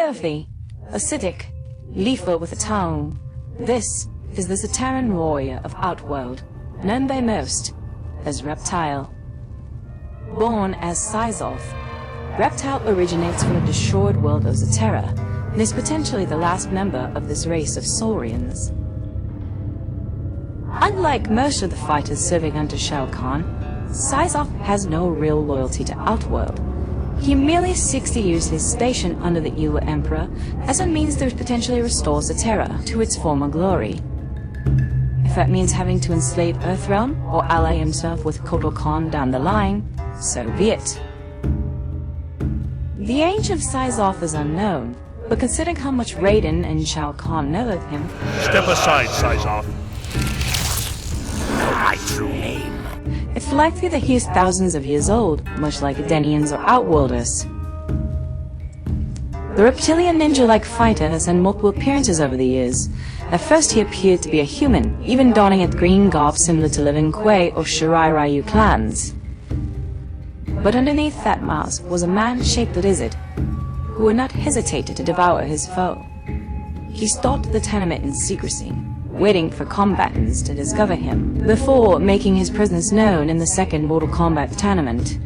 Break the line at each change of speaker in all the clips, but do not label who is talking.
Filthy, acidic, lethal with a tongue. This is the Zaterran warrior of Outworld, known by most as Reptile. Born as Syzoth, Reptile originates from the destroyed world of Zaterra and is potentially the last member of this race of Saurians. Unlike most of the fighters serving under Shao Kahn, Syzoth has no real loyalty to Outworld. He merely seeks to use his station under the evil Emperor as a means to potentially restore Zaterra to its former glory. If that means having to enslave Earthrealm or ally himself with Kotal Kahn down the line, so be it. The age of Syzoth is unknown, but considering how much Raiden and Shao Kahn know of him...
Step aside, Syzoth.
My true name.
It's likely that he is thousands of years old, much like Denians or Outworlders. The reptilian ninja-like fighter has had multiple appearances over the years. At first he appeared to be a human, even donning a green garb similar to living Kuei or Shirai Ryu clans. But underneath that mask was a man-shaped lizard, who would not hesitate to devour his foe. He stalked the tenement in secrecy, waiting for combatants to discover him, before making his presence known in the second Mortal Kombat tournament.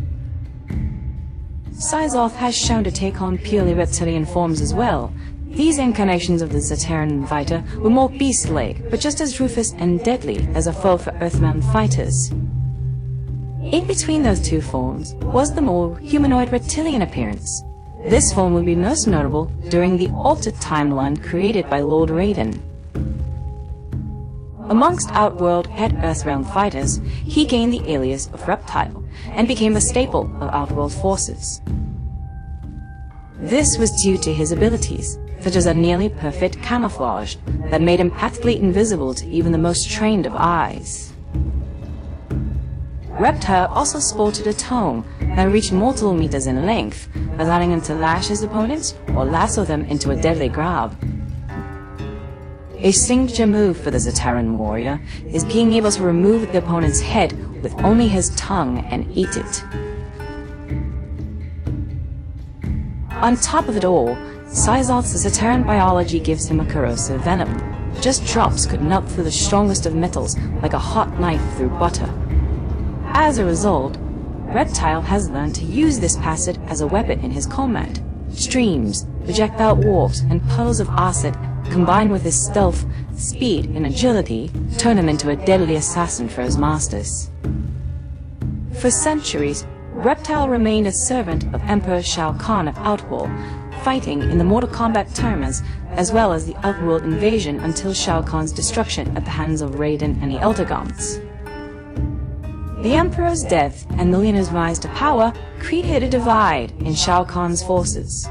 Syzoth has shown to take on purely reptilian forms as well. These incarnations of the Zaterran fighter were more beast-like, but just as ruthless and deadly as a foe for Earthbound fighters. In between those two forms was the more humanoid reptilian appearance. This form would be most notable during the altered timeline created by Lord Raiden. Amongst Outworld and Earthrealm fighters, he gained the alias of Reptile, and became a staple of Outworld forces. This was due to his abilities, such as a nearly perfect camouflage that made him practically invisible to even the most trained of eyes. Reptile also sported a tongue that reached multiple meters in length, allowing him to lash his opponents or lasso them into a deadly grab. A signature move for the Zaterran warrior is being able to remove the opponent's head with only his tongue and eat it. On top of it all, Syzoth's Zaterran biology gives him a corrosive venom. Just drops could melt through the strongest of metals like a hot knife through butter. As a result, Reptile has learned to use this passage as a weapon in his combat. Streams, projectile warps, and puddles of acid combined with his stealth, speed, and agility, turn him into a deadly assassin for his masters. For centuries, Reptile remained a servant of Emperor Shao Kahn of Outworld, fighting in the Mortal Kombat tournaments as well as the Outworld invasion until Shao Kahn's destruction at the hands of Raiden and the Elder Gods. The Emperor's death and Millennium's rise to power created a divide in Shao Kahn's forces,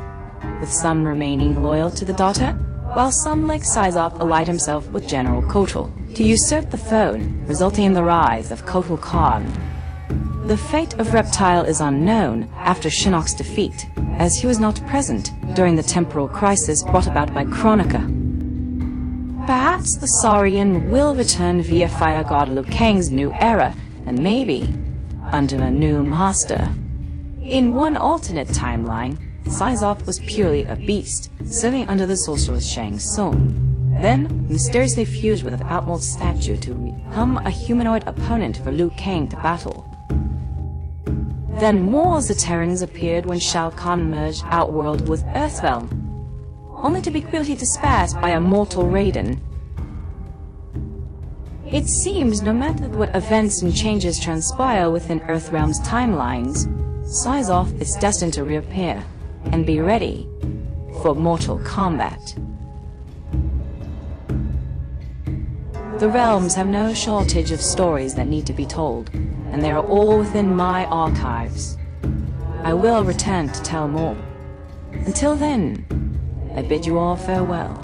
with some remaining loyal to the daughter, while some like Syzoth allied himself with General Kotal to usurp the throne, resulting in the rise of Kotal Kahn. The fate of Reptile is unknown after Shinnok's defeat, as he was not present during the temporal crisis brought about by Kronika. Perhaps the Saurian will return via Fire God Liu Kang's new era, and maybe under a new master. In one alternate timeline, Syzoth was purely a beast, serving under the sorceress Shang Tsung, then mysteriously fused with an Outworld statue to become a humanoid opponent for Liu Kang to battle. Then more Zaterrans appeared when Shao Kahn merged Outworld with Earthrealm, only to be quickly dispersed by a mortal Raiden. It seems no matter what events and changes transpire within Earthrealm's timelines, Syzoth is destined to reappear and be ready for Mortal Kombat. The realms have no shortage of stories that need to be told, and they are all within my archives. I will return to tell more. Until then, I bid you all farewell.